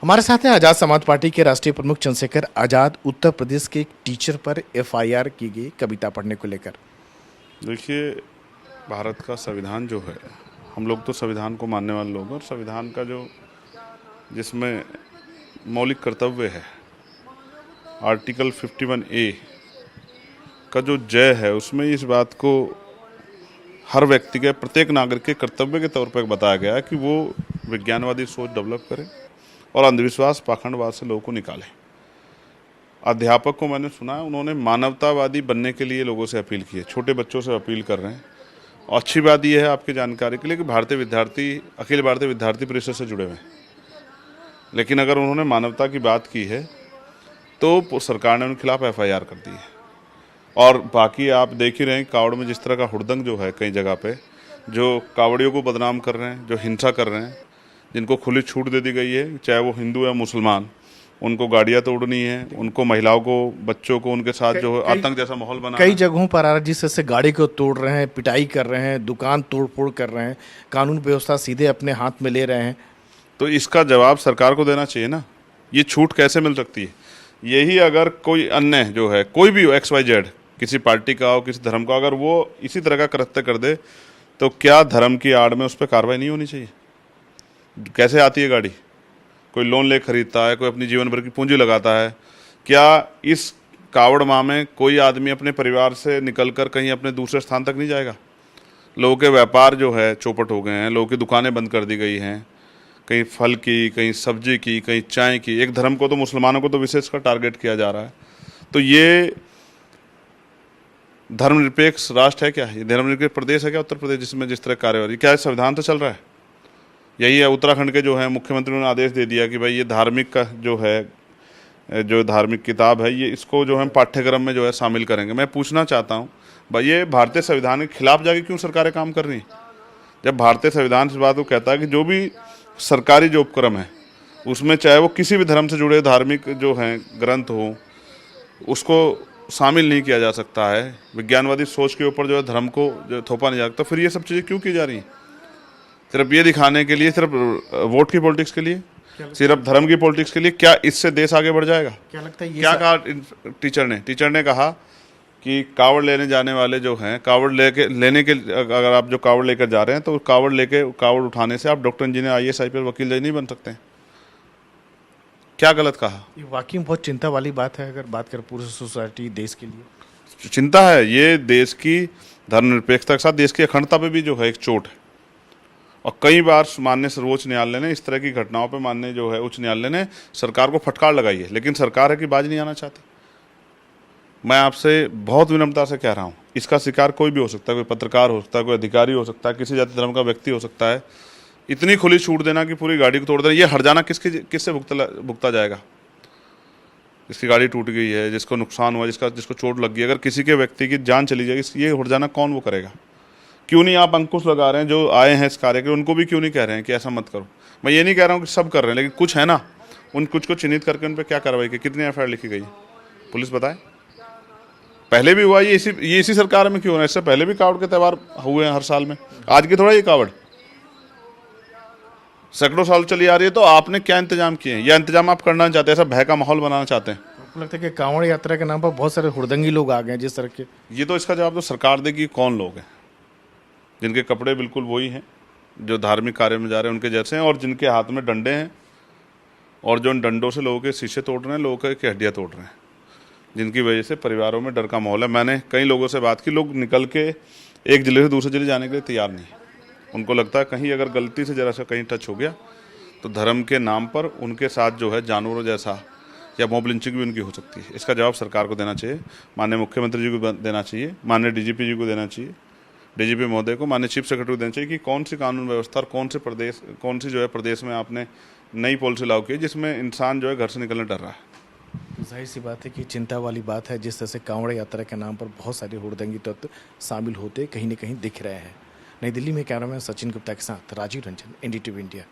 हमारे साथ हैं आज़ाद समाज पार्टी के राष्ट्रीय प्रमुख चंद्रशेखर आज़ाद। उत्तर प्रदेश के एक टीचर पर एफआईआर की गई कविता पढ़ने को लेकर। देखिए, भारत का संविधान जो है, हम लोग तो संविधान को मानने वाले लोग हैं, और संविधान का जो जिसमें मौलिक कर्तव्य है, आर्टिकल 51A का जो जय है, उसमें इस बात को हर व्यक्ति के, प्रत्येक नागरिक के कर्तव्य के तौर पर बताया गया है कि वो विज्ञानवादी सोच डेवलप करे और अंधविश्वास पाखंडवाद से लोगों को निकाले। अध्यापक को मैंने सुना है, उन्होंने मानवतावादी बनने के लिए लोगों से अपील की है, छोटे बच्चों से अपील कर रहे हैं। और अच्छी बात यह है आपकी जानकारी के लिए कि अखिल भारतीय विद्यार्थी परिषद से जुड़े हुए हैं। लेकिन अगर उन्होंने मानवता की बात की है तो सरकार ने उनके खिलाफ एफआईआर कर दी है। और बाकी आप देख ही रहे हैं, कावड़ में जिस तरह का हुड़दंग जो है कई जगह पे, जो कावड़ियों को बदनाम कर रहे हैं, जो हिंसा कर रहे हैं, जिनको खुली छूट दे दी गई है, चाहे वो हिंदू या मुसलमान, उनको गाड़ियाँ तोड़नी है, उनको महिलाओं को, बच्चों को उनके साथ जो है आतंक जैसा माहौल बना। कई जगहों पर आ रहा जिस तरह से गाड़ी को तोड़ रहे हैं, पिटाई कर रहे हैं, दुकान तोड़फोड़ कर रहे हैं, कानून व्यवस्था सीधे अपने हाथ में ले रहे हैं। तो इसका जवाब सरकार को देना चाहिए ना। ये छूट कैसे मिल सकती है? यही अगर कोई अन्य जो है, कोई भी हो, XYZ, किसी पार्टी का हो, किसी धर्म का, अगर वो इसी तरह का कृत्य कर दे तो क्या धर्म की आड़ में उस पर कार्रवाई नहीं होनी चाहिए? कैसे आती है गाड़ी? कोई लोन ले खरीदता है, कोई अपनी जीवन भर की पूंजी लगाता है। क्या इस कावड़ माह में कोई आदमी अपने परिवार से निकलकर कहीं अपने दूसरे स्थान तक नहीं जाएगा? लोगों के व्यापार जो है चौपट हो गए हैं, लोगों की दुकानें बंद कर दी गई हैं, कहीं फल की, कहीं सब्जी की, कहीं चाय की। एक धर्म को तो, मुसलमानों को तो विशेषकर टारगेट किया जा रहा है। तो ये धर्मनिरपेक्ष राष्ट्र है क्या? ये धर्मनिरपेक्ष प्रदेश है क्या उत्तर प्रदेश, जिसमें जिस तरह कार्यवाही? क्या संविधान तो चल रहा है? यही है, उत्तराखंड के जो है मुख्यमंत्री ने आदेश दे दिया कि भाई ये धार्मिक का जो है, जो धार्मिक किताब है, ये इसको जो हम पाठ्यक्रम में जो है शामिल करेंगे। मैं पूछना चाहता हूँ, भाई ये भारतीय संविधान के खिलाफ जाके क्यों सरकारें काम कर रही हैं? जब भारतीय संविधान इस बात को कहता है कि जो भी सरकारी जो उपक्रम है, उसमें चाहे वो किसी भी धर्म से जुड़े धार्मिक जो हैं ग्रंथ हो, उसको शामिल नहीं किया जा सकता है। विज्ञानवादी सोच के ऊपर जो है धर्म को जो थोपा नहीं जा सकता। फिर ये सब चीज़ें क्यों की जा रही हैं? सिर्फ ये दिखाने के लिए, सिर्फ वोट की पॉलिटिक्स के लिए, सिर्फ धर्म की पॉलिटिक्स के लिए? क्या इससे देश आगे बढ़ जाएगा? क्या लगता है? क्या कहा टीचर ने कहा कि कावड़ लेने जाने वाले जो हैं, अगर आप जो कावड़ लेकर जा रहे हैं तो कावड़ उठाने से आप डॉक्टर, इंजीनियर, IAS IPS वकील जज नहीं बन सकते हैं। क्या गलत कहा? ये वाकई में बहुत चिंता वाली बात है अगर बात करें पूरी सोसाइटी, देश के लिए। चिंता है। ये देश की धर्मनिरपेक्षता के साथ देश की अखंडता पे भी जो है एक चोट है। और कई बार माननीय सर्वोच्च न्यायालय ने इस तरह की घटनाओं पे, माननीय जो है उच्च न्यायालय ने सरकार को फटकार लगाई है, लेकिन सरकार है कि बाज नहीं आना चाहती। मैं आपसे बहुत विनम्रता से कह रहा हूँ, इसका शिकार कोई भी हो सकता है, कोई पत्रकार हो सकता है, कोई अधिकारी हो सकता है, किसी जाति धर्म का व्यक्ति हो सकता है। इतनी खुली छूट देना कि पूरी गाड़ी को तोड़ देना, ये हर्जाना किससे भुगता जाएगा? जिसकी गाड़ी टूट गई है, जिसको नुकसान हुआ, जिसको चोट लग गई, अगर किसी के व्यक्ति की जान चली जाएगी, ये हर्जाना कौन वो करेगा? क्यों नहीं आप अंकुश लगा रहे हैं जो आए हैं इस कार्य के, उनको भी क्यों नहीं कह रहे हैं कि ऐसा मत करो? मैं ये नहीं कह रहा हूँ कि सब कर रहे हैं, लेकिन कुछ है ना, उन कुछ को चिन्हित करके उन पर क्या कार्रवाई की? कितनी FIR लिखी गई? पुलिस बताए। पहले भी हुआ ये इसी सरकार में क्यों हो रहा है? इससे पहले भी कावड़ के त्यौहार हुए हैं हर साल में। आज की थोड़ा ये कावड़ सैकड़ों साल चली आ रही है। तो आपने क्या इंतजाम किए हैं? या इंतजाम आप करना चाहते हैं? ऐसा भय का माहौल बनाना चाहते हैं? आपको लगता है कि कांवड़ यात्रा के नाम पर बहुत सारे हुड़दंगी लोग आ गए जिस तरह के? ये तो इसका जवाब तो सरकार देगी। कौन लोग हैं जिनके कपड़े बिल्कुल वही हैं, जो धार्मिक कार्य में जा रहे हैं उनके जैसे हैं, और जिनके हाथ में डंडे हैं, और जो उन डंडों से लोगों के शीशे तोड़ रहे हैं, लोगों की हड्डियाँ तोड़ रहे हैं, जिनकी वजह से परिवारों में डर का माहौल है। मैंने कई लोगों से बात की, लोग निकल के एक जिले से दूसरे जिले जाने के लिए तैयार नहीं है। उनको लगता है कहीं अगर गलती से जरा सा कहीं टच हो गया तो धर्म के नाम पर उनके साथ जो है जानवरों जैसा या मॉब लिंचिंग भी उनकी हो सकती है। इसका जवाब सरकार को देना चाहिए, माननीय मुख्यमंत्री जी को देना चाहिए, माननीय DGP जी को देना चाहिए, DGP महोदय को, माननीय चीफ सेक्रेटरी को देना चाहिए कि कौन सी कानून व्यवस्था और कौन सी जो है प्रदेश में आपने नई पॉलिसी लागू की जिसमें इंसान जो है घर से निकलने डर रहा है। तो जाहिर सी बात है कि चिंता वाली बात है जिस तरह से कांवड़ यात्रा के नाम पर बहुत सारे हुड़दंगी तत्व शामिल होते कहीं न कहीं दिख रहे हैं। नई दिल्ली में कैमरामैन सचिन गुप्ता के साथ राजीव रंजन, NDTV इंडिया।